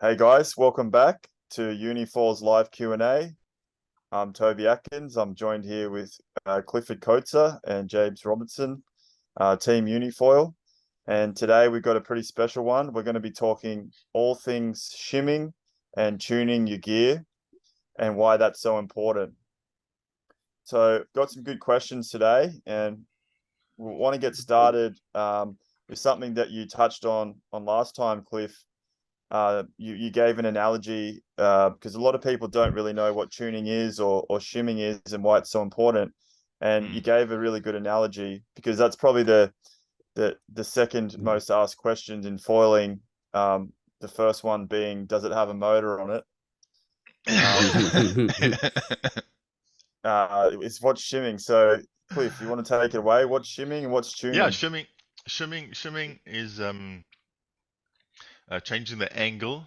Hey guys, welcome back to Unifoil's live Q&A. I'm Toby Atkins. I'm joined here with Clifford Coetzer and James Robertson, Team Unifoil. And today we've got a pretty special one. We're going to be talking all things shimming and tuning your gear and why that's so important. So got some good questions today, and we want to get started with something that you touched on last time, Cliff. You gave an analogy because a lot of people don't really know what tuning is or shimming is and why it's so important. And you gave a really good analogy because that's probably the second most asked questions in foiling. The first one being, does it have a motor on it? It's what's shimming. So Cliff, you want to take it away? What's shimming and what's tuning? Yeah, shimming is changing the angle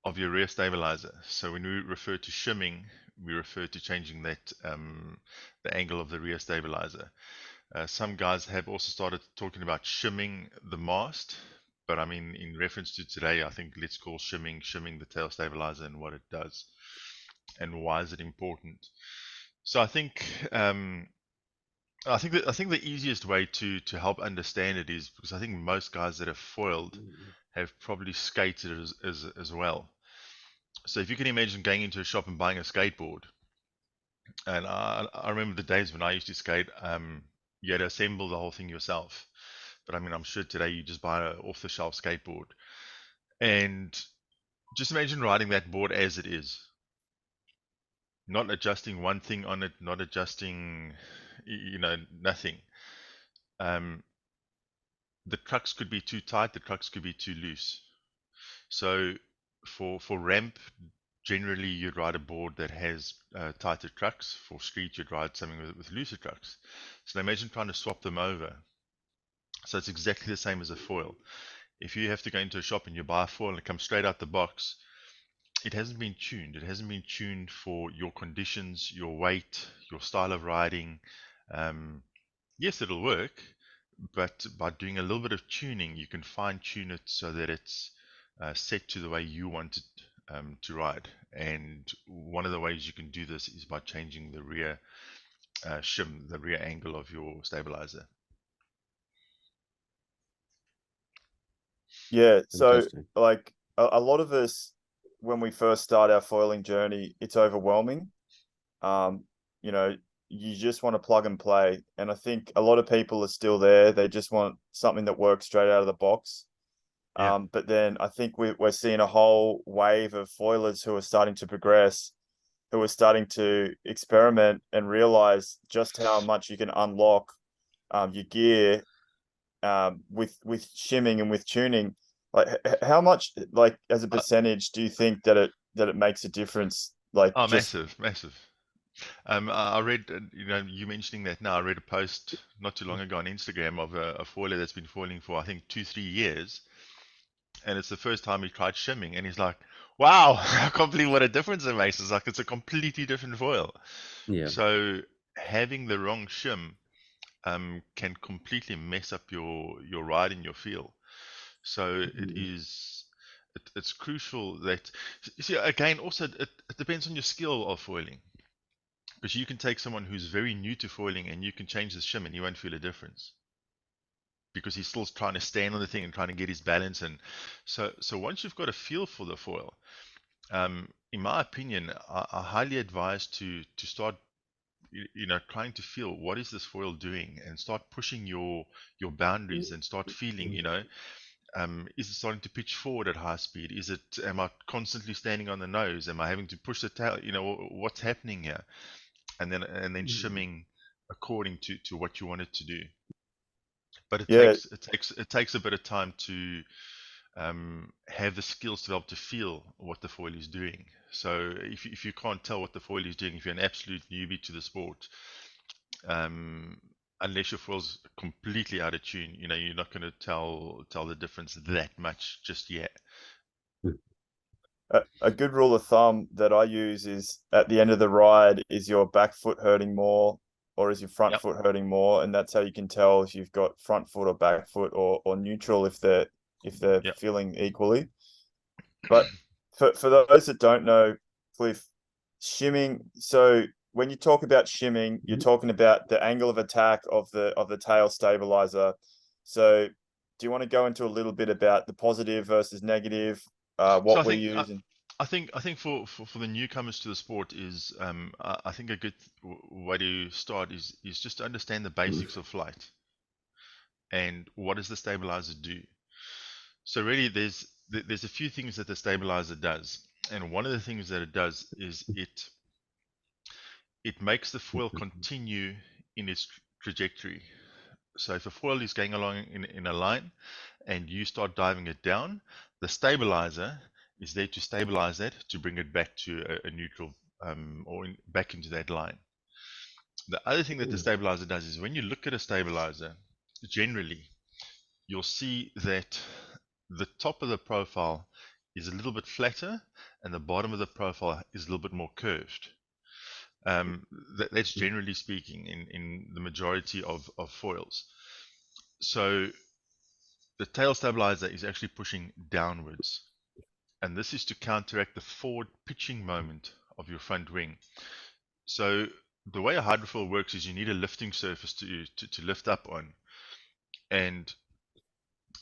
of your rear stabilizer. So when we refer to shimming, we refer to changing that the angle of the rear stabilizer. Some guys have also started talking about shimming the mast, but I mean, in reference to today, I think let's call shimming the tail stabilizer and what it does and why is it important. So I think the easiest way to help understand it is because I think most guys that have foiled have probably skated as well. So if you can imagine going into a shop and buying a skateboard, and I remember the days when I used to skate, you had to assemble the whole thing yourself. But I mean, I'm sure today you just buy an off-the-shelf skateboard, and just imagine riding that board as it is, not adjusting one thing on it, not adjusting, nothing. The trucks could be too tight, the trucks could be too loose. So for ramp, generally you'd ride a board that has tighter trucks. For street, you'd ride something with looser trucks. So imagine trying to swap them over. So it's exactly the same as a foil. If you have to go into a shop and you buy a foil and it comes straight out the box, it hasn't been tuned. It hasn't been tuned for your conditions, your weight, your style of riding. Yes, it'll work, but by doing a little bit of tuning, you can fine tune it so that it's set to the way you want it to ride. And one of the ways you can do this is by changing the rear shim, the rear angle of your stabilizer. Yeah, so like a lot of us, when we first start our foiling journey, it's overwhelming. Um, you know, you just want to plug and play. And I think a lot of people are still there. They just want something that works straight out of the box. Yeah. But then I think we're seeing a whole wave of foilers who are starting to progress, who are starting to experiment and realize just how much you can unlock your gear with shimming and with tuning. Like how much, like as a percentage, do you think that it makes a difference? Like Oh, just massive. I read, you mentioning that now, I read a post not too long ago on Instagram of a foiler that's been foiling for, I think, 2-3 years. And it's the first time he tried shimming. And he's like, wow, I can't believe what a difference it makes. It's like, it's a completely different foil. Yeah. So having the wrong shim can completely mess up your ride and your feel. So it's crucial that, you see, again, also it depends on your skill of foiling. Because you can take someone who's very new to foiling and you can change the shim and you won't feel a difference. Because he's still trying to stand on the thing and trying to get his balance. And so once you've got a feel for the foil, in my opinion, I highly advise to start, trying to feel what is this foil doing and start pushing your boundaries and start feeling, is it starting to pitch forward at high speed? Am I constantly standing on the nose? Am I having to push the tail? What's happening here? And then shimming according to what you want it to do. But it yeah, takes a bit of time to have the skills to be able to feel what the foil is doing. So if you can't tell what the foil is doing, if you're an absolute newbie to the sport, unless your foil's completely out of tune, you're not going to tell the difference that much just yet. a good rule of thumb that I use is at the end of the ride, is your back foot hurting more or is your front Yep. foot hurting more? And that's how you can tell if you've got front foot or back foot or neutral if they're Yep. feeling equally. But For those that don't know, Cliff, shimming. So when you talk about shimming, you're talking about the angle of attack of the tail stabilizer. So do you want to go into a little bit about the positive versus negative, So what we're using? I think for the newcomers to the sport is I think a good way to start is just to understand the basics of flight and what does the stabilizer do. So really, there's a few things that the stabilizer does, and one of the things that it does is it makes the foil continue in its trajectory. So if a foil is going along in a line and you start diving it down, the stabilizer is there to stabilize that to bring it back to a neutral back into that line. The other thing that the stabilizer does is when you look at a stabilizer, generally you'll see that the top of the profile is a little bit flatter and the bottom of the profile is a little bit more curved. That's generally speaking in the majority of foils. So the tail stabilizer is actually pushing downwards, and this is to counteract the forward pitching moment of your front wing. So the way a HydroFoil works is you need a lifting surface to lift up on, and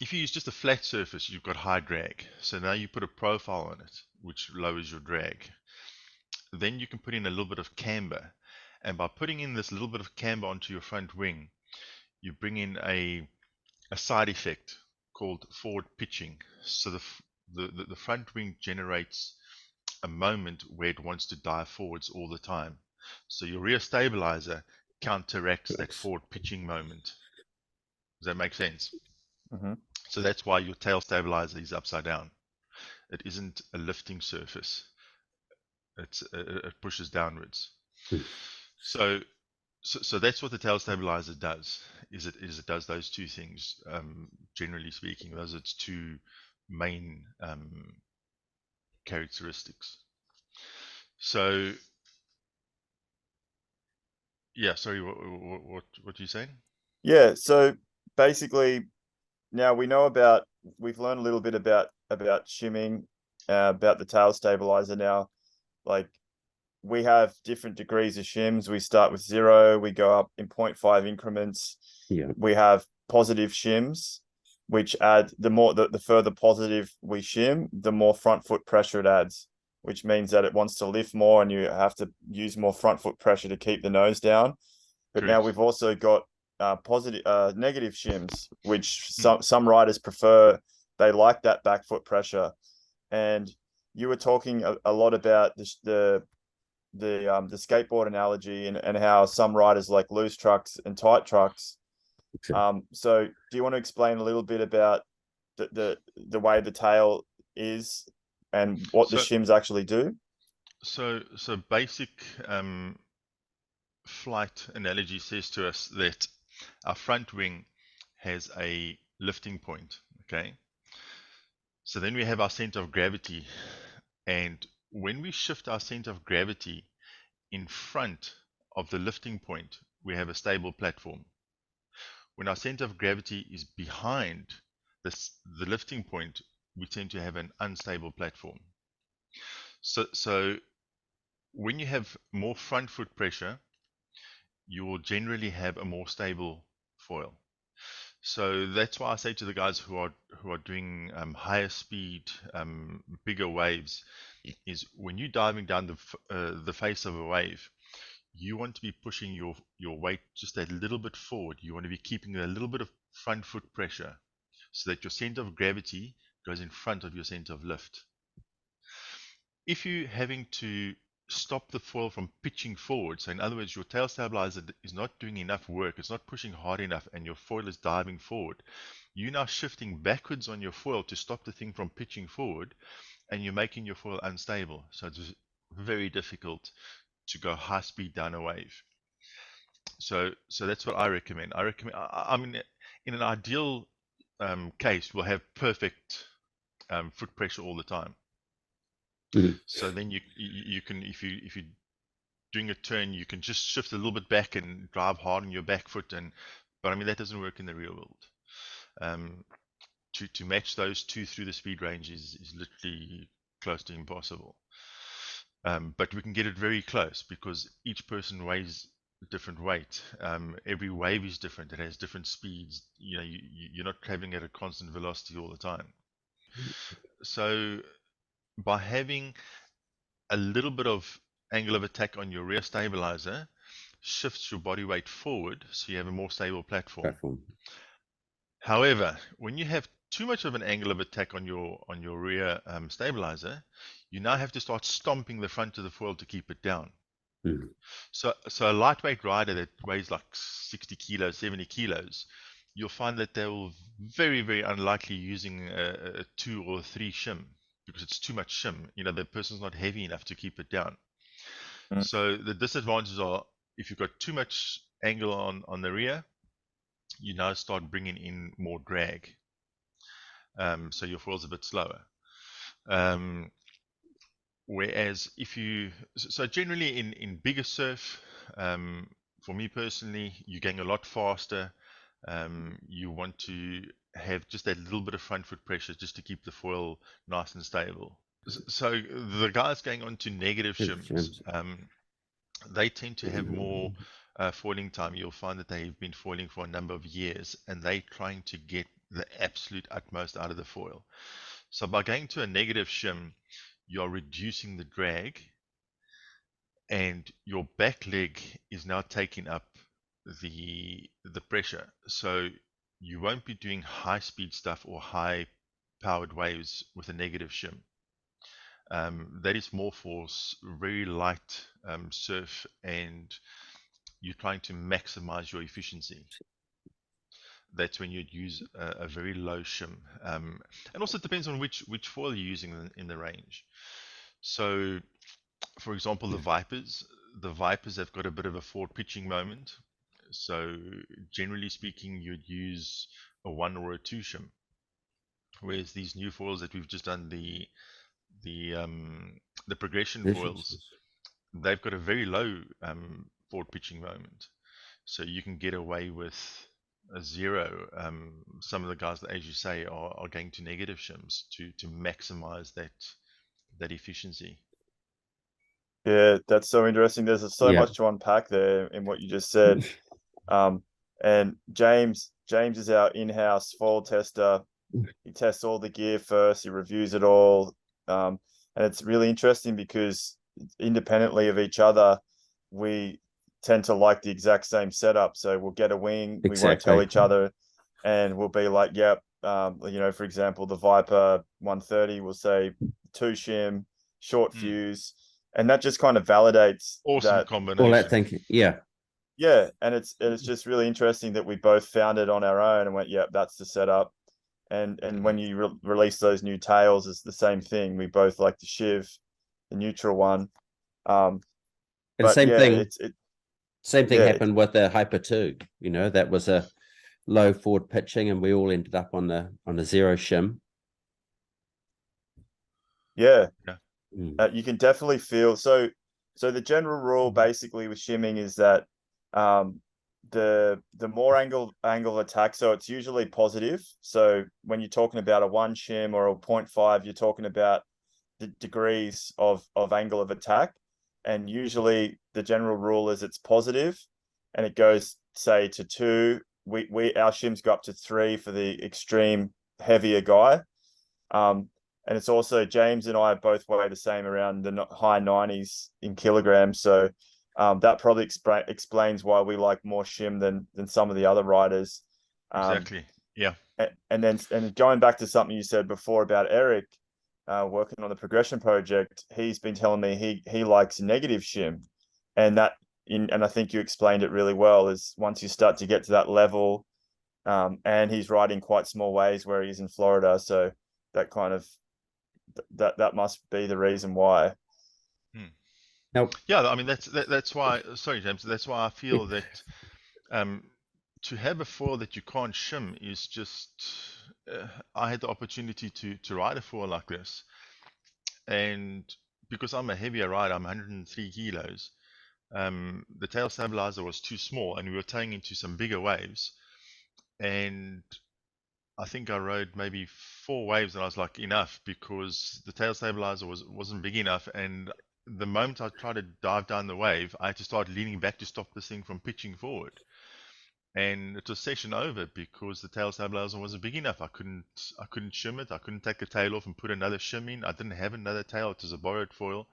if you use just a flat surface, you've got high drag. So now you put a profile on it, which lowers your drag. Then you can put in a little bit of camber, and by putting in this little bit of camber onto your front wing, you bring in a side effect called forward pitching. So the front wing generates a moment where it wants to dive forwards all the time. So your rear stabilizer counteracts that forward pitching moment. Does that make sense? Mm-hmm. So that's why your tail stabilizer is upside down. It isn't a lifting surface. It pushes downwards. So that's what the tail stabilizer does. It does those two things. Generally speaking, those are its two main characteristics. So yeah, sorry, what are you saying? Yeah, so basically now we've learned a little bit about shimming, about the tail stabilizer now. Like we have different degrees of shims. We start with 0, we go up in 0.5 increments. Yeah. We have positive shims, which add the further positive we shim, the more front foot pressure it adds, which means that it wants to lift more and you have to use more front foot pressure to keep the nose down. But now Correct. we've also got negative shims, which some riders prefer. They like that back foot pressure. And you were talking a lot about the skateboard analogy and how some riders like loose trucks and tight trucks. So do you want to explain a little bit about the way the tail is and what the shims actually do? So basic flight analogy says to us that our front wing has a lifting point. Okay. So then we have our center of gravity, and when we shift our center of gravity in front of the lifting point, we have a stable platform. When our center of gravity is behind the lifting point, we tend to have an unstable platform. So when you have more front foot pressure, you will generally have a more stable foil. So that's why I say to the guys who are doing higher speed, bigger waves, is when you're diving down the face of a wave, you want to be pushing your weight just a little bit forward. You want to be keeping a little bit of front foot pressure so that your center of gravity goes in front of your center of lift. If you're having to stop the foil from pitching forward, so in other words, your tail stabilizer is not doing enough work, it's not pushing hard enough, and your foil is diving forward, you're now shifting backwards on your foil to stop the thing from pitching forward, and you're making your foil unstable. So it's very difficult to go high speed down a wave. So that's what I recommend. I mean, in an ideal case, we'll have perfect foot pressure all the time. So then you can, if you're doing a turn, you can just shift a little bit back and drive hard on your back foot. But I mean, that doesn't work in the real world. To match those two through the speed range is literally close to impossible. But we can get it very close because each person weighs a different weight. Every wave is different. It has different speeds. You know, you're not traveling at a constant velocity all the time. So by having a little bit of angle of attack on your rear stabilizer, shifts your body weight forward, so you have a more stable platform. However, when you have too much of an angle of attack on your rear stabilizer, you now have to start stomping the front of the foil to keep it down. So a lightweight rider that weighs like 60 kilos, 70 kilos, you'll find that they will very, very unlikely using a 2 or a 3 shim because it's too much shim. You know, the person's not heavy enough to keep it down. So the disadvantages are if you've got too much angle on the rear, you now start bringing in more drag. So your foil's a bit slower. Whereas if you, so generally in bigger surf, for me personally, you're going a lot faster. You want to have just that little bit of front foot pressure just to keep the foil nice and stable. So the guys going on to negative shims, they tend to have more foiling time. You'll find that they've been foiling for a number of years and they're trying to get the absolute utmost out of the foil. So by going to a negative shim, you're reducing the drag and your back leg is now taking up the pressure. So you won't be doing high speed stuff or high powered waves with a negative shim. That is more for very light surf, and you're trying to maximize your efficiency. That's when you'd use a very low shim. And also it depends on which foil you're using in the range. So, for example, the Vipers have got a bit of a forward pitching moment. So, generally speaking, you'd use a 1 or a 2 shim. Whereas these new foils that we've just done, the progression foils, they've got a very low forward pitching moment. So you can get away with a 0. Some of the guys that, as you say, are going to negative shims to maximize that efficiency. Yeah, that's so interesting. There's so much to unpack there in what you just said. And James is our in-house foil tester. He tests all the gear first, he reviews it all. And it's really interesting because independently of each other, we tend to like the exact same setup. So we'll get a wing, we won't tell each other, and we'll be like, yep, you know, for example, the Viper 130 will say 2 shim, short fuse, and that just kind of validates awesome combination. All that thinking, yeah, and it's just really interesting that we both found it on our own and went, yep, that's the setup. And when you release those new tails, it's the same thing. We both like the Shiv, the neutral one. And same thing. Same thing happened with the Hyper 2. You know, that was a low forward pitching, and we all ended up on the 0 shim. Yeah. You can definitely feel so the general rule basically with shimming is that the more angle of attack, so it's usually positive. So when you're talking about a 1 shim or a 0.5, you're talking about the degrees of angle of attack, and usually the general rule is it's positive, and it goes say to 2. Our shims go up to 3 for the extreme heavier guy. And it's also, James and I both weigh the same, around the high 90s in kilograms. So that probably explains why we like more shim than some of the other riders. Exactly. Yeah. And going back to something you said before about Eric working on the progression project, he's been telling me he likes negative shim, and I think you explained it really well. Is once you start to get to that level, and he's riding quite small waves where he's in Florida, so that kind of that must be the reason why. Yeah, I mean that's why. Sorry, James. That's why I feel that to have a foil that you can't shim is just. I had the opportunity to ride a foil like this, and because I'm a heavier rider, I'm 103 kilos. The tail stabilizer was too small, and we were towing into some bigger waves, and I think I rode maybe 4 waves and I was like, enough, because the tail stabilizer wasn't big enough. And the moment I tried to dive down the wave, I had to start leaning back to stop this thing from pitching forward. And it was session over because the tail stabilizer wasn't big enough. I couldn't shim it. I couldn't take the tail off and put another shim in. I didn't have another tail. It was a borrowed foil.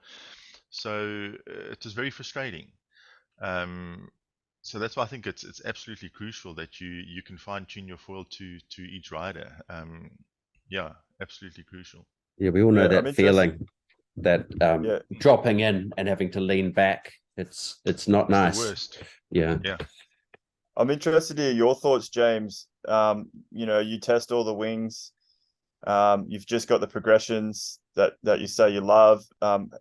So it was very frustrating. Um, so that's why I think it's absolutely crucial that you can fine tune your foil to each rider. Yeah, absolutely crucial. Yeah, we all know Yeah, I'm that interested. feeling, that Yeah, dropping in and having to lean back. It's not It's nice. the worst. Yeah. Yeah. I'm interested to hear your thoughts, James. You know, you test all the wings. You've just got the progressions that you say you love.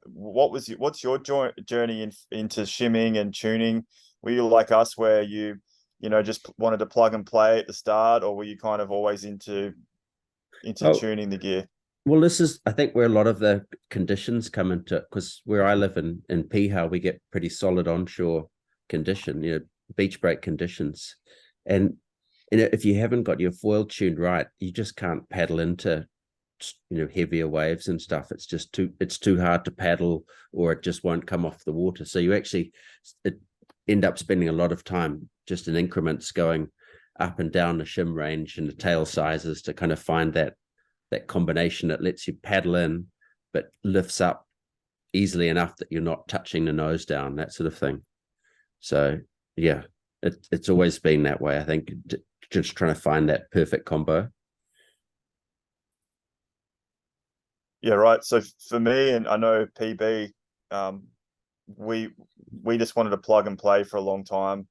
What's your journey into shimming and tuning? Were you like us, where you know, just wanted to plug and play at the start, or were you kind of always into Oh, tuning the gear? well, this is, I think, where a lot of the conditions come into it, because where I live in Piha, we get pretty solid onshore condition, beach break conditions. And if you haven't got your foil tuned right, you just can't paddle into heavier waves and stuff. It's too hard to paddle, or it just won't come off the water. So you actually end up spending a lot of time just in increments going up and down the shim range and the tail sizes to kind of find that combination that lets you paddle in but lifts up easily enough that you're not touching the nose down, that sort of thing. So yeah, it's always been that way, I think, just trying to find that perfect combo. Yeah, right. So for me, and I know PB, we just wanted to plug and play for a long time.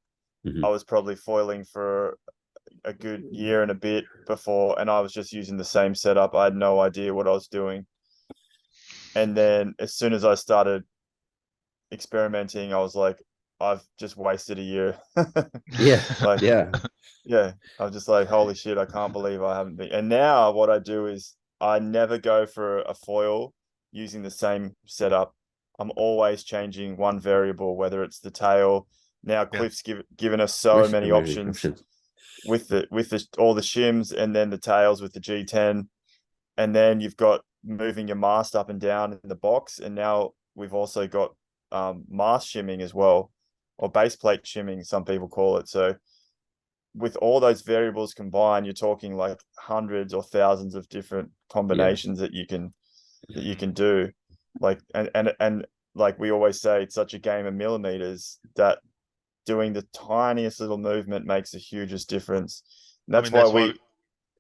Mm-hmm. I was probably foiling for a good year and a bit before, and I was just using the same setup. I had no idea what I was doing. And then as soon as I started experimenting, I was like, I've just wasted a year. Yeah. Like, Yeah. yeah, I was just like, holy shit, I can't believe I haven't been. And now what I do is I never go for a foil using the same setup. I'm always changing one variable, whether it's the tail. Now Yeah. Cliff's given us so many options with all the shims, and then the tails with the G10, and then you've got moving your mast up and down in the box, and now we've also got mast shimming as well, or base plate shimming, some people call it. So with all those variables combined, you're talking like hundreds or thousands of different combinations that you can do. Like, and like we always say, it's such a game of millimeters that doing the tiniest little movement makes the hugest difference. And that's why we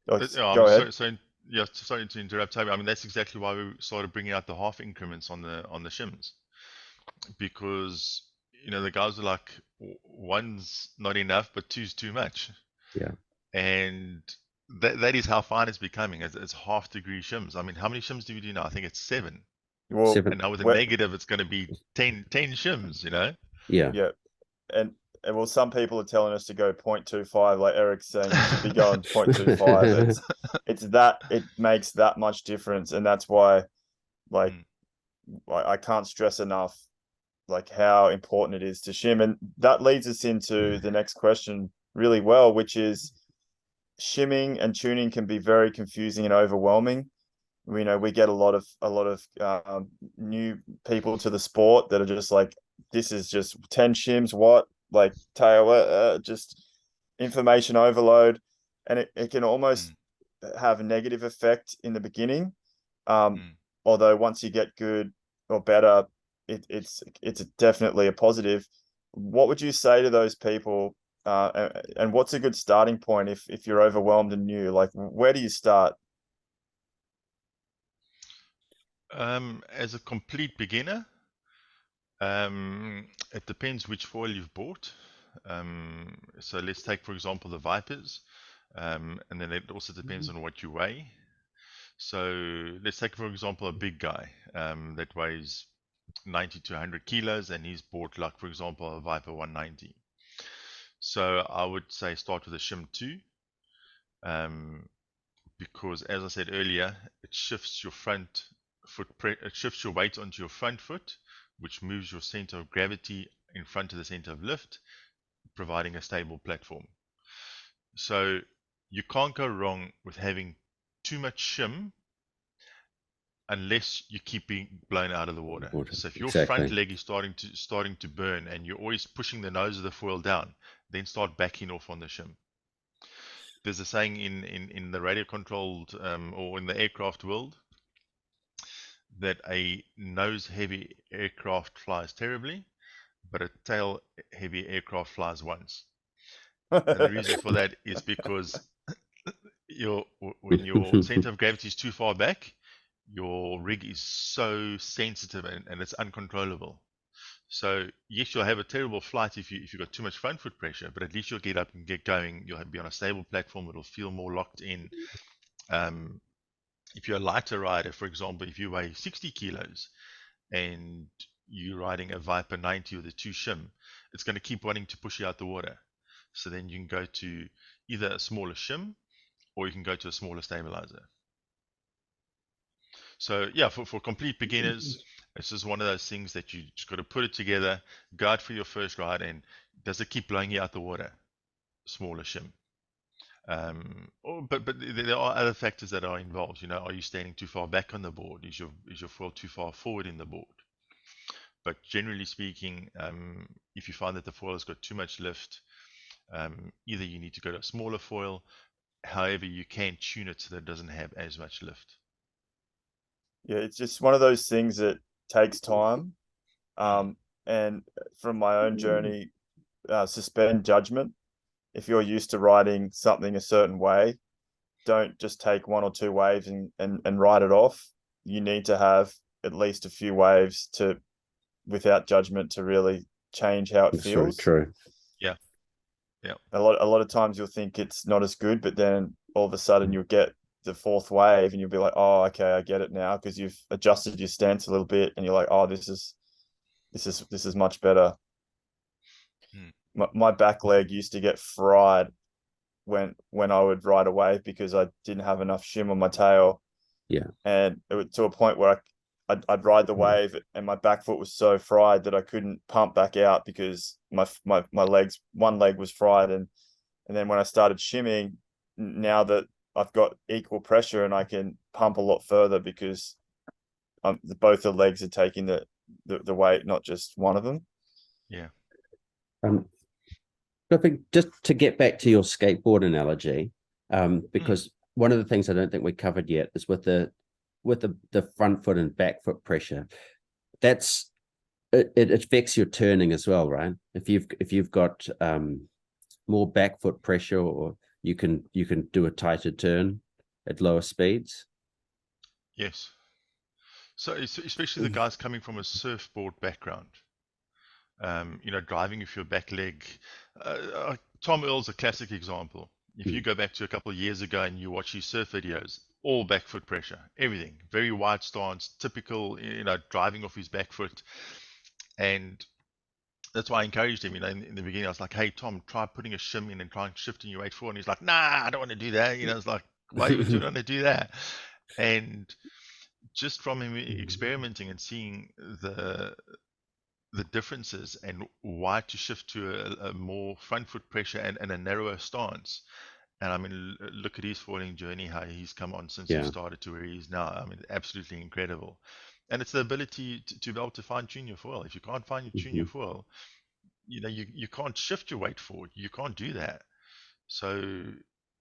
go ahead. Sorry to interrupt, Toby. I mean, that's exactly why we started bringing out the half increments on the shims, because the guys are like, one's not enough, but two's too much. Yeah. And that is how fine it's becoming. It's half-degree shims. I mean, how many shims do we do now? I think it's 7. Well, 7. And now with a negative, it's going to be 10 shims. Yeah. Yeah, and well, some people are telling us to go 0.25, like Eric's saying you should be going 0.25. It makes that much difference, and that's why, like, I can't stress enough, like, how important it is to shim. And that leads us into the next question really well, which is shimming and tuning can be very confusing and overwhelming. We get a lot of new people to the sport that are just like, this is just 10 shims, what, like, tail, just information overload, and it can almost have a negative effect in the beginning. Although once you get good or better, it's definitely a positive. What would you say to those people? And what's a good starting point if you're overwhelmed and new? Like, where do you start? As a complete beginner, it depends which foil you've bought. So let's take, for example, the Vipers, and then it also depends on what you weigh. So let's take, for example, a big guy that weighs 90 to 100 kilos, and he's bought, like, for example, a Viper 190. So I would say start with a Shim 2, because, as I said earlier, it shifts your front foot, it shifts your weight onto your front foot, which moves your center of gravity in front of the center of lift, providing a stable platform. So you can't go wrong with having too much shim unless you keep being blown out of the water. So if your front Exactly. leg is starting to burn and you're always pushing the nose of the foil down, then start backing off on the shim. There's a saying in the radio controlled or in the aircraft world that a nose heavy aircraft flies terribly, but a tail heavy aircraft flies once. And the reason for that is because when your center of gravity is too far back, your rig is so sensitive and it's uncontrollable. So yes, you'll have a terrible flight if you've got too much front foot pressure, but at least you'll get up and get going. You'll be on a stable platform. It'll feel more locked in. If you're a lighter rider, for example, if you weigh 60 kilos and you're riding a Viper 90 with a 2 shim, it's going to keep wanting to push you out the water. So then you can go to either a smaller shim or you can go to a smaller stabilizer. So yeah, for complete beginners, this is one of those things that you just got to put it together, go out for your first ride, and does it keep blowing you out the water? Smaller shim. But there are other factors that are involved. You know, are you standing too far back on the board? Is your foil too far forward in the board? But generally speaking, if you find that the foil has got too much lift, either you need to go to a smaller foil. However, you can tune it so that it doesn't have as much lift. Yeah, it's just one of those things that takes time. And from my own journey, suspend judgment. If you're used to riding something a certain way, don't just take one or two waves and ride it off. You need to have at least a few waves without judgment to really change how it That's feels. very true. Yeah. Yeah. A lot of times you'll think it's not as good, but then all of a sudden you'll get the fourth wave and you'll be like, oh, okay, I get it now, because you've adjusted your stance a little bit and you're like, oh, this is much better. My back leg used to get fried when I would ride a wave because I didn't have enough shim on my tail. Yeah. And it was to a point where I'd ride the wave and my back foot was so fried that I couldn't pump back out because my one leg was fried. And then when I started shimming, now that I've got equal pressure and I can pump a lot further because both the legs are taking the weight, not just one of them. Yeah. I think just to get back to your skateboard analogy, because one of the things I don't think we covered yet is with the front foot and back foot pressure. It affects your turning as well, right? If you've got more back foot pressure, or you can do a tighter turn at lower speeds. Yes. So especially the guys coming from a surfboard background, driving with your back leg. Tom Earl's a classic example. If you go back to a couple of years ago and you watch his surf videos, all back foot pressure, everything, very wide stance, typical, driving off his back foot. And that's why I encouraged him, in the beginning. I was like, hey, Tom, try putting a shim in and try and shifting your weight forward. And he's like, nah, I don't want to do that. It's like, why would you want to do that? And just from him experimenting and seeing the differences and why to shift to a more front foot pressure and a narrower stance. And I mean, look at his foiling journey, how he's come on since he started to where he is now. I mean, absolutely incredible. And it's the ability to be able to fine tune your foil. If you can't fine tune your foil, you can't shift your weight forward. You can't do that. So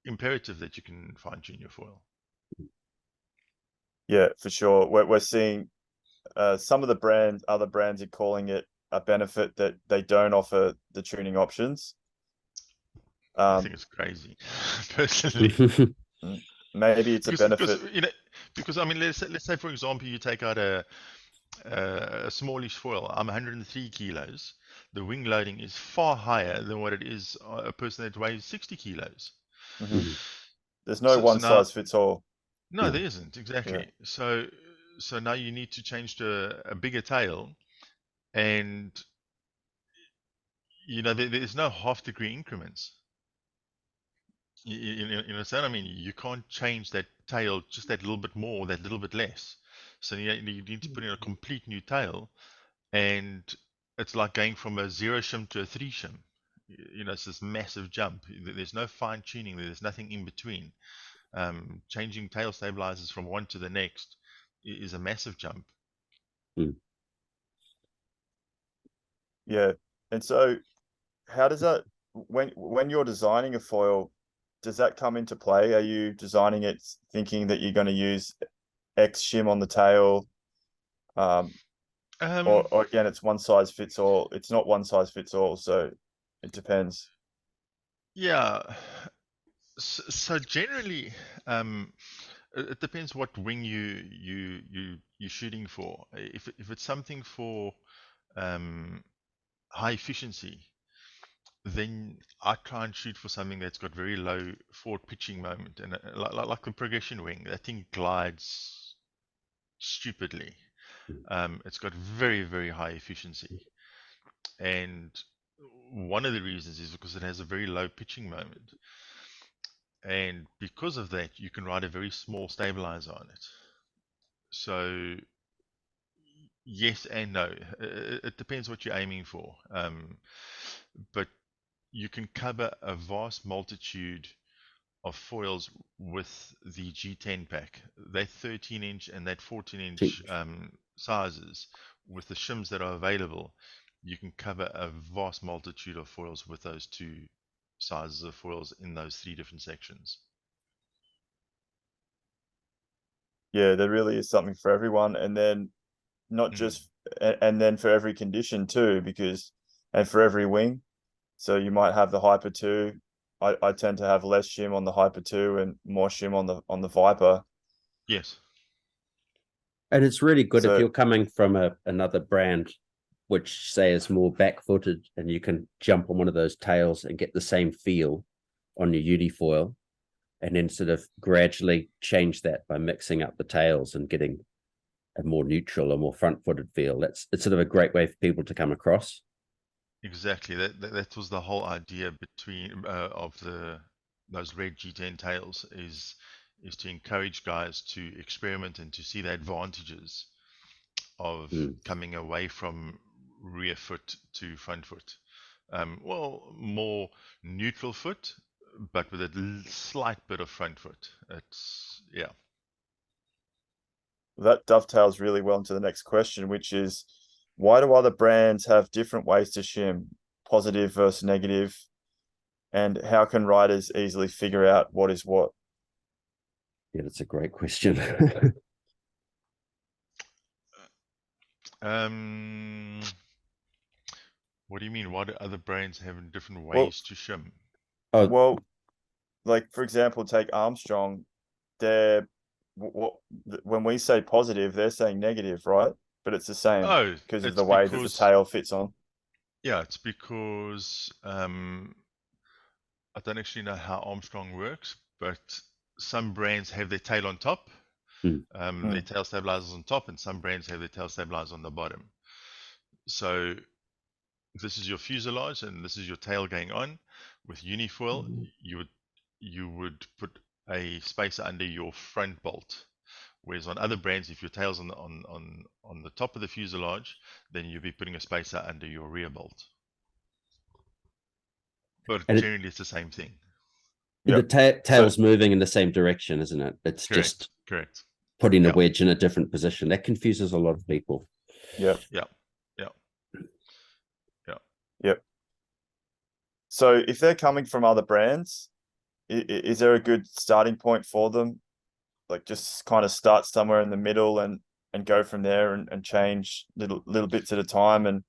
imperative that you can fine tune your foil. Yeah, for sure. We're seeing some of the other brands are calling it a benefit that they don't offer the tuning options. I think it's crazy, personally. Maybe it's a benefit because I mean, let's say for example you take out a smallish foil. I'm 103 kilos. The wing loading is far higher than what it is a person that weighs 60 kilos. There's no one size fits all. No, there isn't, exactly. Yeah. So now you need to change to a bigger tail, and there's no half degree increments. You understand? I mean, you can't change that tail just that little bit more, that little bit less. So you need to put in a complete new tail, and it's like going from a 0 shim to a 3 shim. You know, it's this massive jump. There's no fine tuning. There's nothing in between. Changing tail stabilizers from one to the next is a massive jump. Yeah. And so how does that, when you're designing a foil, does that come into play? Are you designing it thinking that you're going to use X shim on the tail? Or again, it's one size fits all. It's not one size fits all, so it depends. Yeah. So generally, it depends what wing you're shooting for. If it's something for high efficiency, then I try and shoot for something that's got very low forward pitching moment, and like the progression wing, that thing glides stupidly. It's got very high efficiency, and one of the reasons is because it has a very low pitching moment, and because of that, you can ride a very small stabilizer on it. So yes and no. It depends what you're aiming for. But you can cover a vast multitude of foils with the G10 pack. That 13-inch and that 14-inch sizes, with the shims that are available, you can cover a vast multitude of foils with those two sizes of foils in those 3 different sections. Yeah, there really is something for everyone, and then not just and then for every condition too, because and for every wing. So you might have the Hyper 2. I tend to have less shim on the Hyper 2 and more shim on the Viper. Yes. And it's really good if So you're coming from another brand, which say is more back-footed, and you can jump on one of those tails and get the same feel on your Unifoil, and then sort of gradually change that by mixing up the tails and getting a more neutral or more front-footed feel. It's sort of a great way for people to come across. Exactly. That was the whole idea between of those red G10 tails is to encourage guys to experiment and to see the advantages of coming away from rear foot to front foot. Well, more neutral foot, but with a slight bit of front foot. It's yeah. that dovetails really well into the next question, which is why do other brands have different ways to shim, positive versus negative, and how can riders easily figure out what is what? Yeah, that's a great question. What do you mean? Why do other brands have different Well, ways to shim? well, like for example, take Armstrong. They're when we say positive, they're saying negative, right? But it's the same Oh, because of it's the way that the because tail fits on. yeah, it's because I don't actually know how Armstrong works, but some brands have their tail on top, their tail stabilizers on top, and some brands have their tail stabilizers on the bottom. So this is your fuselage and this is your tail going on. With Unifoil, you would put a spacer under your front bolt. Whereas on other brands, if your tail's on the top of the fuselage, then you'll be putting a spacer under your rear bolt. But And generally, it's the same thing. the tail's So moving in the same direction, isn't it? It's just Correct. putting the Yeah. wedge in a different position. That confuses a lot of people. yeah, Yeah. So if they're coming from other brands, is there a good starting point for them? Like just kind of start somewhere in the middle and go from there and change little bits at a time. And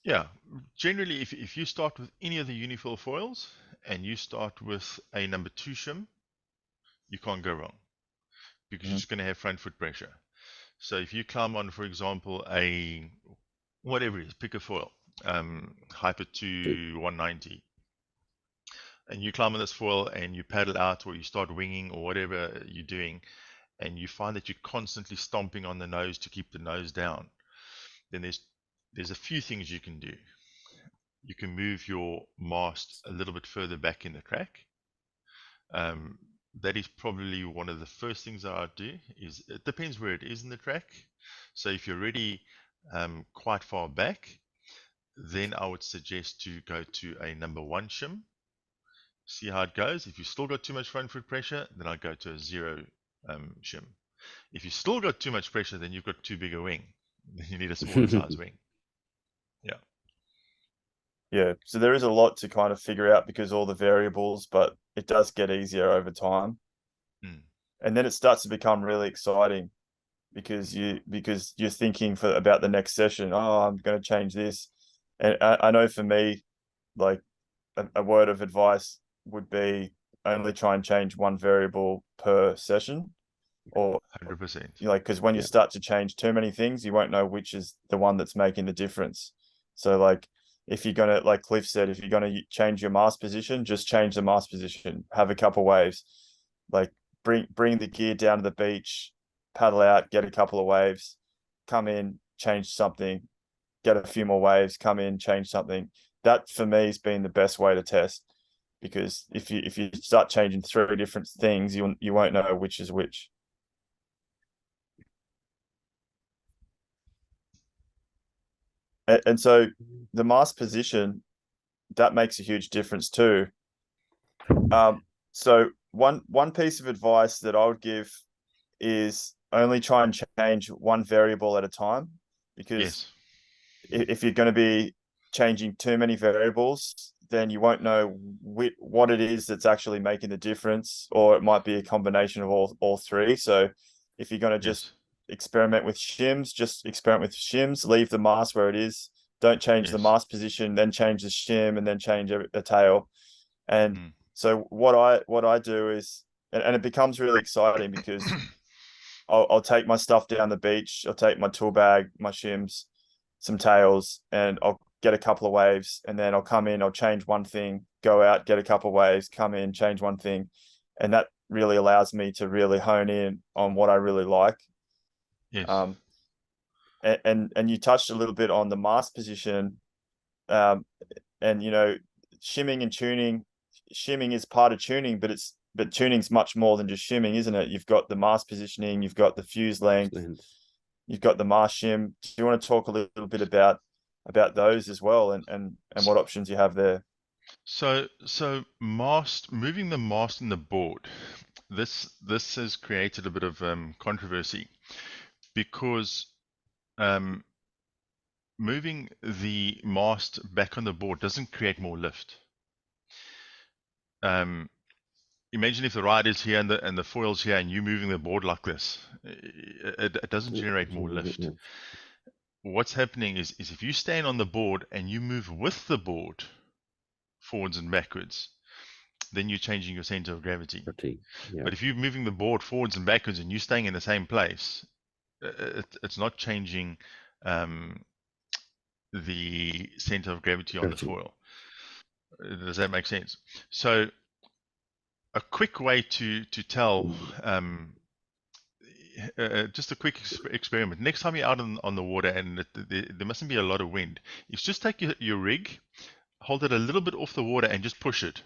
Yeah. Generally, if you start with any of the Unifoil foils and you start with a number 2 shim, you can't go wrong because you're just going to have front foot pressure. So if you climb on, for example, a whatever it is, pick a foil, Hyper 2 190, and you climb on this foil and you paddle out or you start winging or whatever you're doing, and you find that you're constantly stomping on the nose to keep the nose down, then there's a few things you can do. You can move your mast a little bit further back in the track. That is probably one of the first things that I'd do. It depends where it is in the track. So if you're already quite far back, then I would suggest to go to a number 1 shim, see how it goes. If you still got too much front foot pressure, then I go to a 0 shim. If you still got too much pressure, then you've got too big a wing. Then you need a smaller size wing. Yeah. Yeah, so there is a lot to kind of figure out because all the variables, but it does get easier over time. And then it starts to become really exciting because you're thinking about the next session. Oh, I'm going to change this. And I know for me, like a word of advice would be only try and change one variable per session, or 100%. because when you Yeah. start to change too many things, you won't know which is the one that's making the difference. So like if you're gonna, like Cliff said, if you're gonna change your mast position, just change the mast position. Have a couple waves, like bring the gear down to the beach, paddle out, get a couple of waves, come in, change something, get a few more waves, come in, change something. That for me has been the best way to test, because if you start changing 3 different things, you won't know which is which. And so the mast position, that makes a huge difference too. So one piece of advice that I would give is only try and change one variable at a time, because Yes. if you're going to be changing too many variables, then you won't know what it is that's actually making the difference, or it might be a combination of all 3. So if you're going to just Yes. experiment with shims, just experiment with shims, leave the mast where it is. Don't change the Yes. mast position, then change the shim, and then change the tail. And Mm. so what I do is, and it becomes really exciting because I'll take my stuff down the beach. I'll take my tool bag, my shims, some tails, and I'll get a couple of waves. And then I'll come in, I'll change one thing, go out, get a couple of waves, come in, change one thing. And that really allows me to really hone in on what I really like. Yes. And you touched a little bit on the mast position. And shimming and tuning. Shimming is part of tuning, but tuning's much more than just shimming, isn't it? You've got the mast positioning, you've got the fuse length, you've got the mast shim. Do you want to talk a little bit about those as well, and what options you have there? So moving the mast in the board, this has created a bit of controversy, because moving the mast back on the board doesn't create more lift. Imagine if the ride is here and the foil's here, and you moving the board like this, it doesn't generate more lift. What's happening is if you stand on the board and you move with the board forwards and backwards, then you're changing your center of gravity. Yeah. But if you're moving the board forwards and backwards and you're staying in the same place, it's not changing the center of gravity on the foil. Does that make sense? So a quick way to tell, just a quick experiment. Next time you're out on the water and there mustn't be a lot of wind, is just take your rig, hold it a little bit off the water, and just push it,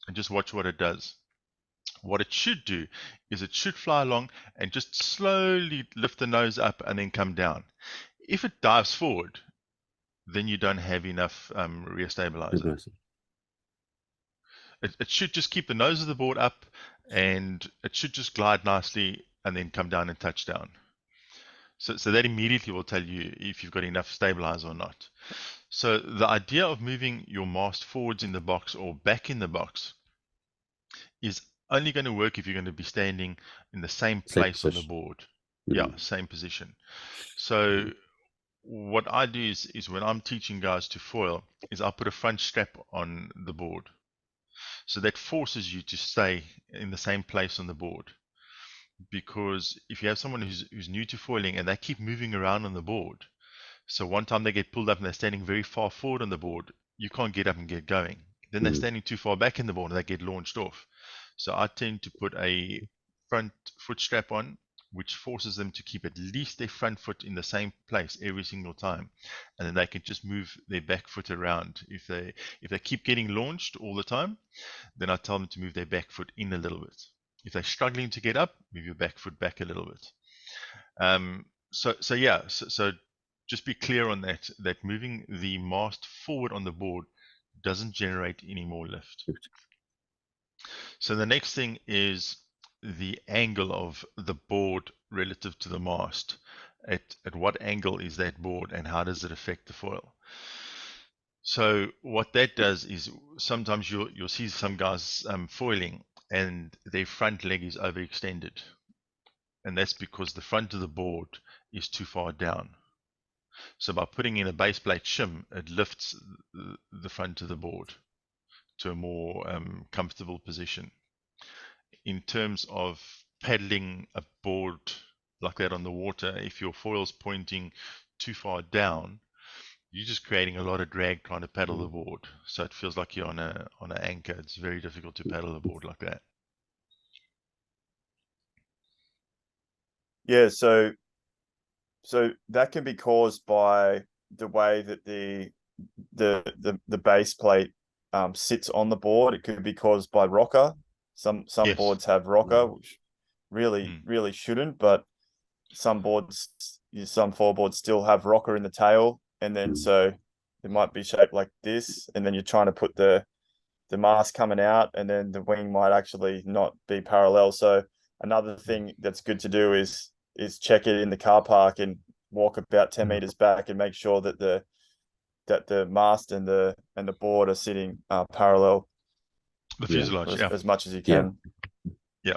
and just watch what it does. What it should do is it should fly along and just slowly lift the nose up and then come down. If it dives forward, then you don't have enough rear stabilizer. It should just keep the nose of the board up, and it should just glide nicely and then come down and touch down. So that immediately will tell you if you've got enough stabilizer or not. So the idea of moving your mast forwards in the box or back in the box is only going to work if you're going to be standing in the same place on the board. Yeah, same position. So what I do is when I'm teaching guys to foil, is I put a front strap on the board. So that forces you to stay in the same place on the board. Because if you have someone who's new to foiling and they keep moving around on the board, so one time they get pulled up and they're standing very far forward on the board, you can't get up and get going. Then they're standing too far back in the board and they get launched off. So I tend to put a front foot strap on, which forces them to keep at least their front foot in the same place every single time, and then they can just move their back foot around. If they keep getting launched all the time, then I tell them to move their back foot in a little bit. If they're struggling to get up, move your back foot back a little bit. So just be clear on that, that moving the mast forward on the board doesn't generate any more lift. So the next thing is the angle of the board relative to the mast. At what angle is that board, and how does it affect the foil? So what that does is sometimes you'll see some guys foiling and their front leg is overextended, and that's because the front of the board is too far down. So by putting in a base plate shim, it lifts the front of the board to a more comfortable position. In terms of paddling a board like that on the water, if your foil's pointing too far down, you're just creating a lot of drag trying to paddle the board. So it feels like you're on an anchor. It's very difficult to paddle the board like that. Yeah, so that can be caused by the way that the base plate sits on the board. It could be caused by rocker. Some Yes. boards have rocker, which really shouldn't, but some boards, some foil boards still have rocker in the tail, and then so it might be shaped like this, and then you're trying to put the mast coming out, and then the wing might actually not be parallel. So another thing that's good to do is check it in the car park and walk about 10 meters back and make sure that the mast and the board are sitting parallel. The fuselage, as much as you can. Yeah,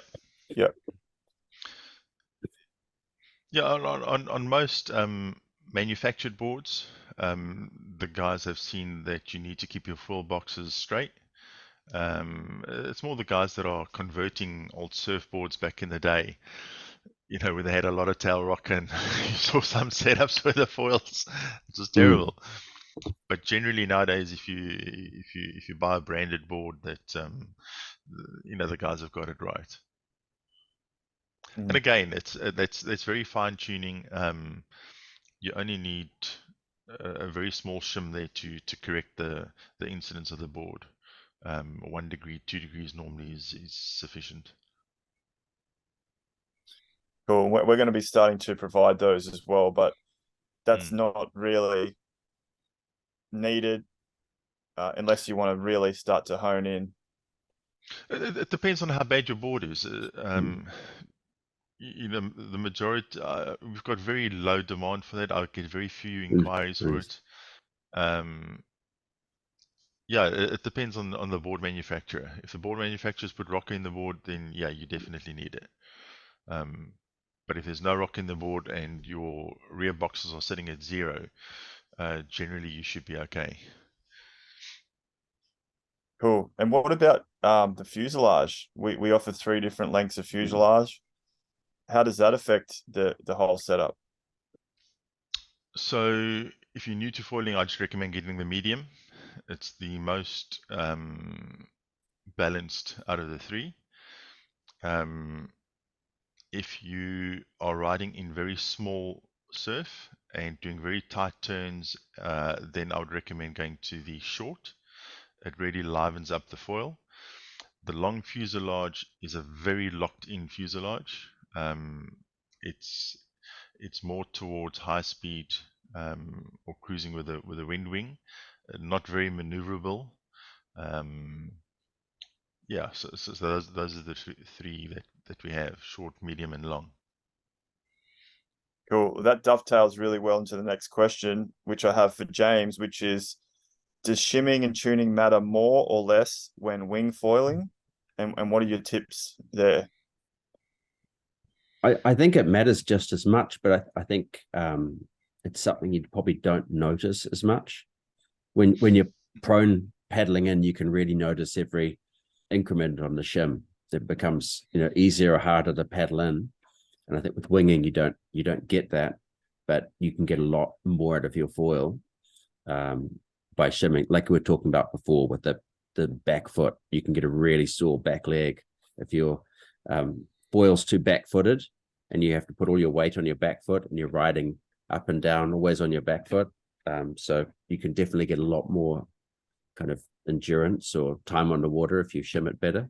on most manufactured boards, the guys have seen that you need to keep your foil boxes straight. It's more the guys that are converting old surfboards back in the day, where they had a lot of tail rock, and you saw some setups with the foils. It was terrible. But generally nowadays, if you buy a branded board, that the guys have got it right. And again, that's very fine tuning. You only need a very small shim there to correct the incidence of the board. 1 degree, 2 degrees normally is sufficient. Cool. We're going to be starting to provide those as well, but that's not really needed unless you want to really start to hone in. It depends on how bad your board is. The majority, we've got very low demand for that. I get very few inquiries for it. It depends on the board manufacturer. If the board manufacturers put rocker in the board, then yeah, you definitely need it. But if there's no rock in the board and your rear boxes are sitting at 0, generally you should be okay. Cool. And what about the fuselage? We offer 3 different lengths of fuselage. How does that affect the whole setup? So if you're new to foiling, I just recommend getting the medium. It's the most balanced out of the 3. If you are riding in very small surf and doing very tight turns, then I would recommend going to the short. It really livens up the foil. The long fuselage is a very locked in fuselage. It's more towards high speed or cruising with a wind wing, not very maneuverable. So those are the 3 that we have: short, medium, and long. Cool. That dovetails really well into the next question, which I have for James, which is, does shimming and tuning matter more or less when wing foiling? And what are your tips there? I think it matters just as much, but I think it's something you probably don't notice as much. When you're prone paddling in, you can really notice every increment on the shim. It becomes easier or harder to paddle in. And I think with winging, you don't get that, but you can get a lot more out of your foil by shimming. Like we were talking about before with the back foot, you can get a really sore back leg if your foil's too back-footed and you have to put all your weight on your back foot and you're riding up and down always on your back foot. So you can definitely get a lot more kind of endurance or time on the water if you shim it better.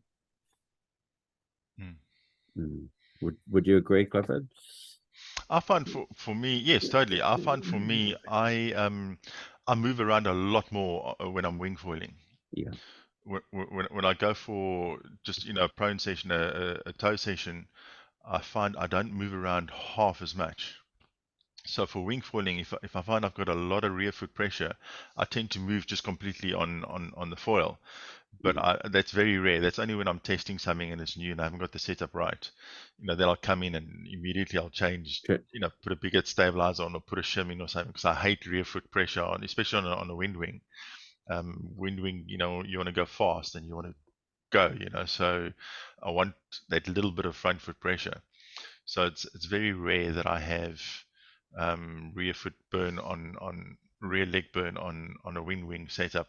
Would you agree, Clifford? I find for me, yes, totally. I find for me, I move around a lot more when I'm wing foiling. Yeah. When I go for just a prone session, a toe session, I find I don't move around half as much. So for wing foiling, if I find I've got a lot of rear foot pressure, I tend to move just completely on the foil. But that's very rare. That's only when I'm testing something and it's new and I haven't got the setup right. Then I'll come in and immediately I'll change, Good. put a bigger stabilizer on or put a shim in or something because I hate rear foot pressure on, especially on a wind wing. Wind wing, you want to go fast and you want to go, so I want that little bit of front foot pressure. So it's very rare that I have rear foot burn on rear leg burn on a wind wing setup.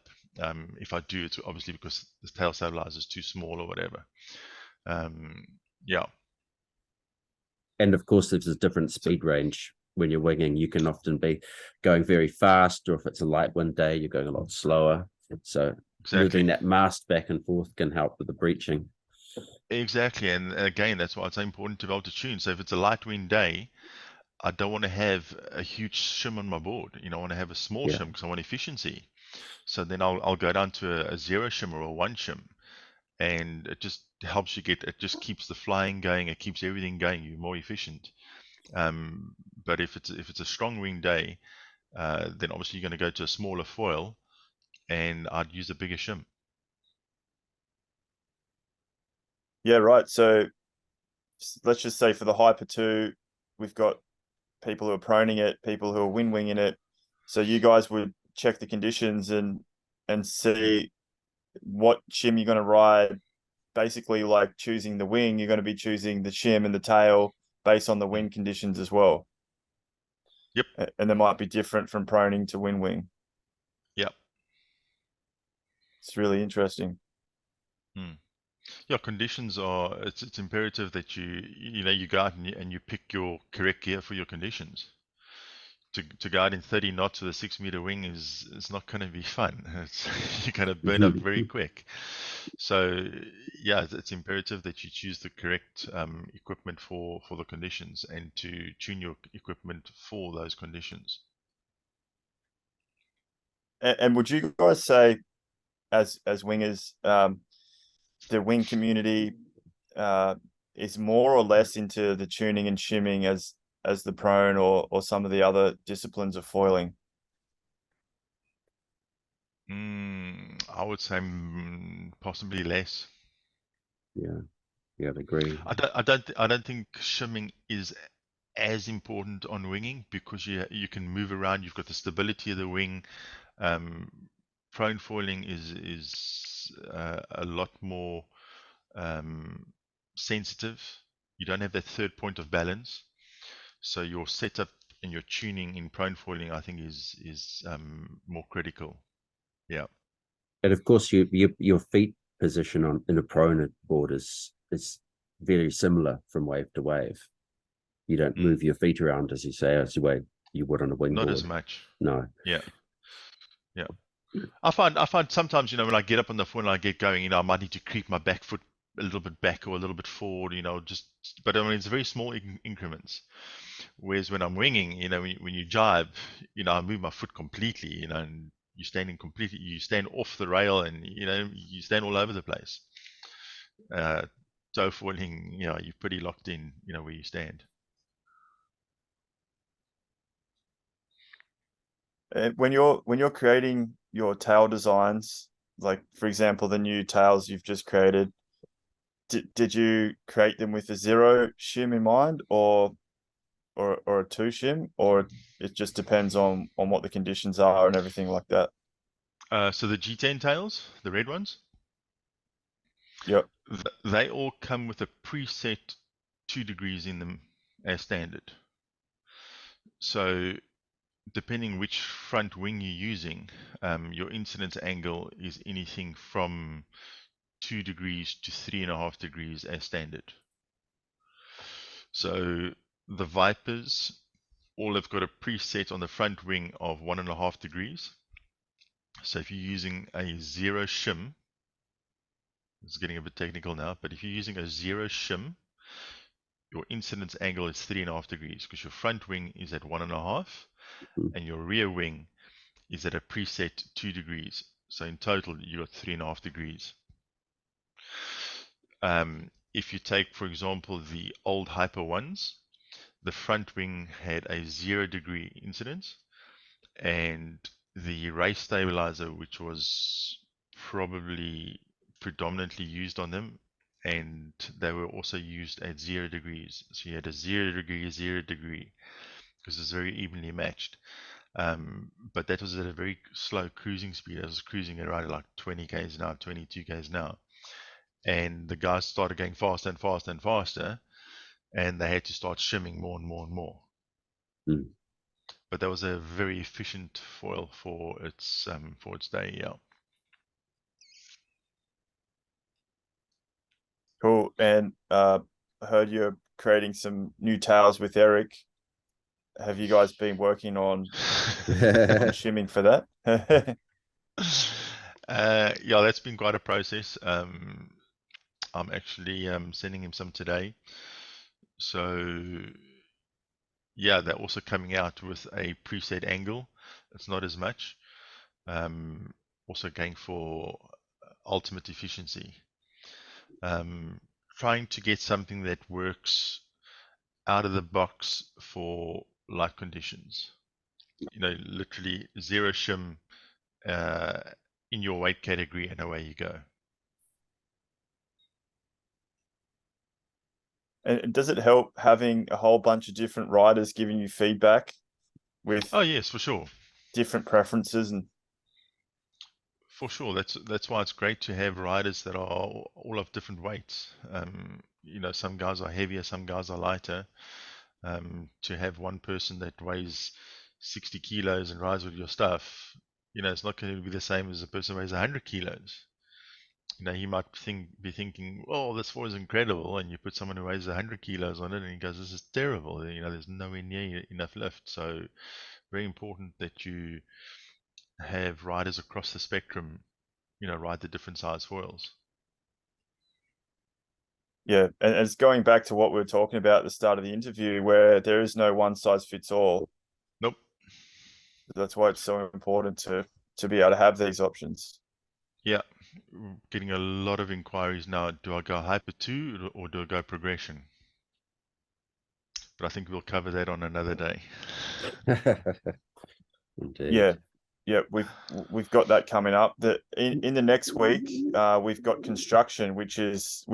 If I do, it's obviously because the tail stabilizer is too small or whatever. Yeah, And of course, there's a different speed range when you're winging. You can often be going very fast, or if it's a light wind day, you're going a lot slower. So exactly. moving that mast back and forth can help with the breaching. Exactly. And again, that's why it's so important to be able to tune. So if it's a light wind day, I don't want to have a huge shim on my board. I want to have a small Yeah. shim because I want efficiency. So then I'll go down to a zero shim or a one shim, and it just helps you it just keeps the flying going. It keeps everything going. You're more efficient. But if it's a strong wind day, then obviously you're going to go to a smaller foil, and I'd use a bigger shim. Yeah, right. So let's just say for the Hyper 2, we've got people who are proning it, people who are wind winging it. So you guys would check the conditions and see what shim you're going to ride. Basically, like choosing the wing, you're going to be choosing the shim and the tail based on the wind conditions as well. Yep. And they might be different from proning to wind wing. Yep. It's really interesting. Yeah, conditions are it's imperative that you go out and you pick your correct gear for your conditions. To go out in 30 knots with a 6 meter wing is not going to be fun. You're going to burn up very quick. So yeah, it's imperative that you choose the correct equipment for the conditions and to tune your equipment for those conditions. And would you guys say, as wingers, the wing community is more or less into the tuning and shimming as the prone or some of the other disciplines of foiling? I would say possibly less. Yeah. Yeah, I'd agree. I don't think shimming is as important on winging because you can move around. You've got the stability of the wing. Prone foiling is a lot more sensitive. You don't have that third point of balance, so your setup and your tuning in prone foiling, I think, is more critical. Yeah. And of course, your feet position on in a prone board is very similar from wave to wave. You don't move your feet around, as you say, as the way you would on a Not as wingboard. much. No. Yeah. Yeah. I find sometimes, when I get up on the foot and I get going, I might need to creep my back foot a little bit back or a little bit forward, but I mean, it's very small increments. Whereas when I'm winging, when you jibe, I move my foot completely, and you stand off the rail and, you stand all over the place. Toe foiling, you're pretty locked in, where you stand. When you're creating your tail designs, like for example, the new tails you've just created, did you create them with a zero shim in mind or a two shim, or it just depends on what the conditions are and everything like that? So the G10 tails, the red ones, Yep. they all come with a preset 2 degrees in them as standard. So depending which front wing you're using, your incidence angle is anything from 2 degrees to 3.5 degrees as standard. So the Vipers all have got a preset on the front wing of 1.5 degrees. So if you're using a zero shim, it's getting a bit technical now, but if you're using a zero shim, your incidence angle is 3.5 degrees because your front wing is at 1.5 Mhm. and your rear wing is at a preset 2 degrees. So in total, you got 3.5 degrees. If you take, for example, the old Hyper ones, the front wing had a 0 degree incidence, and the race stabilizer, which was probably predominantly used on them, and they were also used at 0 degrees. So you had a 0 degree, because it's very evenly matched. But that was at a very slow cruising speed. I was cruising at around like 20 k's an hour, 22 k's an hour. And the guys started going faster and faster and faster, and they had to start shimming more and more and more. Mm. But that was a very efficient foil for its day. Yeah. Cool. And I heard you're creating some new tails with Eric. Have you guys been working on shimming for that? Yeah, that's been quite a process. I'm actually sending him some today. So yeah, they're also coming out with a preset angle. It's not as much. Also going for ultimate efficiency. Trying to get something that works out of the box for light conditions. You know, literally zero shim in your weight category, and away you go. And does it help having a whole bunch of different riders giving you feedback with Oh yes, for sure. different preferences? And For sure, that's why it's great to have riders that are all of different weights. You know, some guys are heavier, some guys are lighter. To have one person that weighs 60 kilos and rides with your stuff, you know, it's not going to be the same as a person who weighs 100 kilos. You know, he might be thinking, "Oh, this foil is incredible," and you put someone who weighs 100 kilos on it, and he goes, "This is terrible." You know, there's nowhere near enough lift. So, very important that you have riders across the spectrum, you know, ride the different size foils. yeah, and it's going back to what we were talking about at the start of the interview, where there is no one size fits all. Nope. That's why it's so important to be able to have these options. Yeah, getting a lot of inquiries now. Do I go Hyper 2 or do I go Progression? But I think we'll cover that on another day. Indeed. Yeah, yeah, we've got that coming up. That in the next week, we've got construction, which is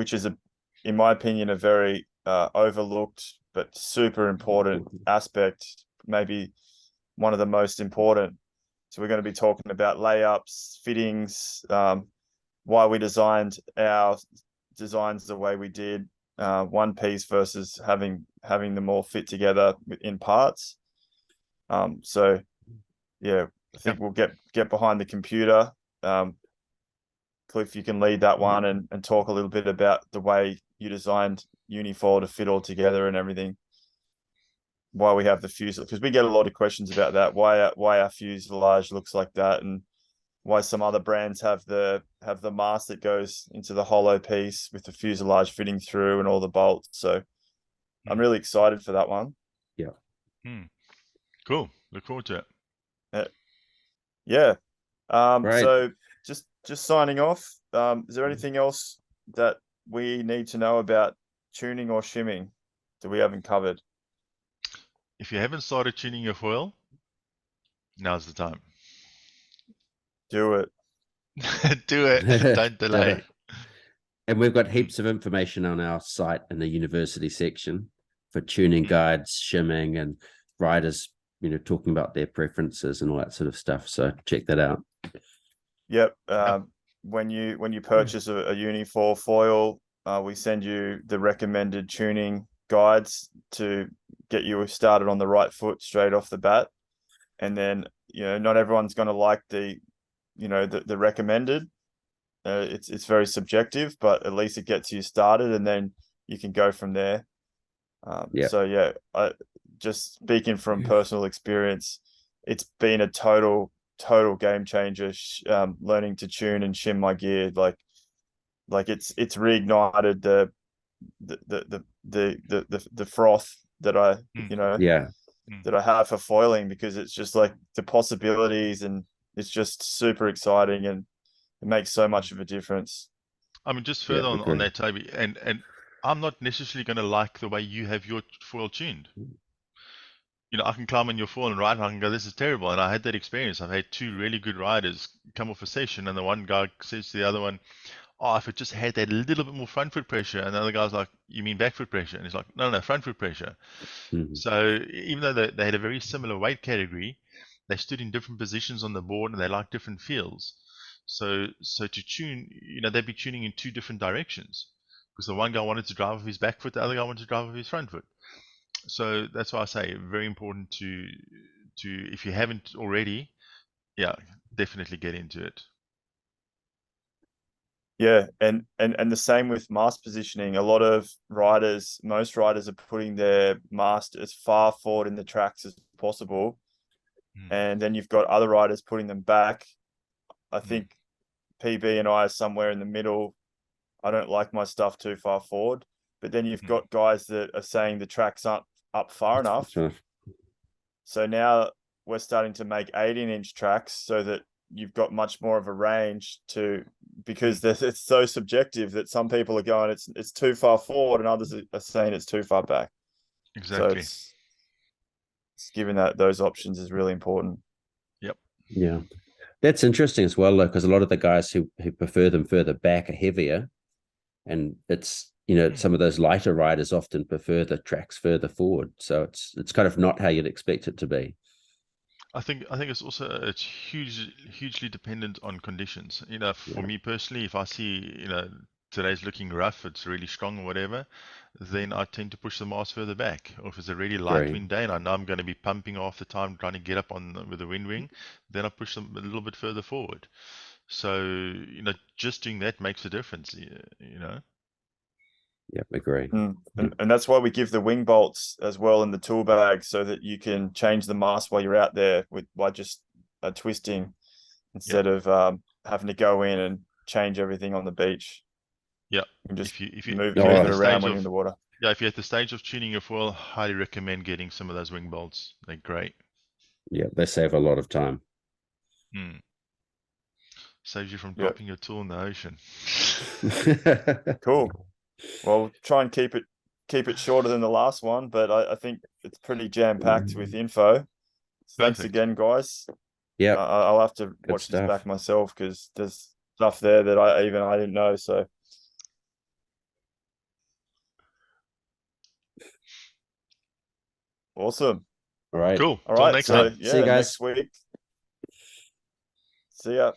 in my opinion, a very overlooked but super important aspect, maybe one of the most important. So we're going to be talking about layups, fittings, why we designed our designs the way we did, one piece versus having them all fit together in parts. So yeah, I think we'll get behind the computer. Cliff, you can lead that one and talk a little bit about the way you designed Unifoil to fit all together and everything. Why we have the fuselage, because we get a lot of questions about that. Why our fuselage looks like that, and why some other brands have the mast that goes into the hollow piece with the fuselage fitting through and all the bolts. So I'm really excited for that one. Yeah. Cool. Look forward to it. Yeah. Right. So just signing off. Is there anything else that we need to know about tuning or shimming that we haven't covered? If you haven't started tuning your foil, now's the time. Do it. Do it. Don't delay. And we've got heaps of information on our site in the university section for tuning guides, shimming, and riders, you know, talking about their preferences and all that sort of stuff. So check that out. Yep. When you purchase a Unifoil foil, we send you the recommended tuning guides to get you started on the right foot straight off the bat. And then, you know, not everyone's going to like the recommended. It's very subjective, but at least it gets you started, and then you can go from there. So yeah, just speaking from personal experience, it's been a total game changer. Learning to tune and shim my gear, like it's reignited the froth that I Yeah. that I have for foiling, because it's just like the possibilities, and it's just super exciting, and it makes so much of a difference. I mean, just Yeah. further on Agree. that, Toby, and I'm not necessarily going to like the way you have your foil tuned. I can climb on your foil and ride, and I can go, this is terrible. And I had that experience. I've had two really good riders come off a session, and the one guy says to the other one, oh, if it just had that little bit more front foot pressure. And the other guy's like, you mean back foot pressure? And he's like, no, front foot pressure. Mhm. So even though they had a very similar weight category, they stood in different positions on the board and they like different feels. So to tune, they'd be tuning in two different directions, because the one guy wanted to drive with his back foot, the other guy wanted to drive with his front foot. So that's why I say very important to if you haven't already, yeah, definitely get into it. Yeah, and the same with mast positioning. A lot of riders, most riders are putting their mast as far forward in the tracks as possible, and then you've got other riders putting them back. I think PB and I are somewhere in the middle. I don't like my stuff too far forward, but then you've got guys that are saying the tracks aren't up far enough. So now we're starting to make 18-inch tracks so that you've got much more of a range to, because it's so subjective that some people are going, it's too far forward, and others are saying it's too far back. Exactly. So it's given that those options is really important. Yep. Yeah. That's interesting as well, because a lot of the guys who prefer them further back are heavier, and it's some of those lighter riders often prefer the tracks further forward. So it's kind of not how you'd expect it to be. I think it's hugely dependent on conditions. For me personally, if I see today's looking rough, it's really strong or whatever, then I tend to push the mast further back. Or if it's a really light wind day and I know I'm going to be pumping half the time trying to get up with the wind wing, then I push them a little bit further forward. So just doing that makes a difference. Yeah, agree. And that's why we give the wing bolts as well in the tool bag, so that you can change the mast while you're out there by just twisting, instead of having to go in and change everything on the beach. Yeah. You can just If you move if you're at it the around stage when of you're in the water. yeah, if you're at the stage of tuning your foil, highly recommend getting some of those wing bolts. They're great. Yeah, they save a lot of time. Saves you from Yeah. dropping your tool in the ocean. Cool. Well, try and keep it shorter than the last one, but I think it's pretty jam-packed with info. Thanks again, guys. Yeah, I'll have to watch this back myself, because there's stuff there that I didn't know. So awesome. All right. Cool. All Till right. next So time. See you guys. next week. See ya.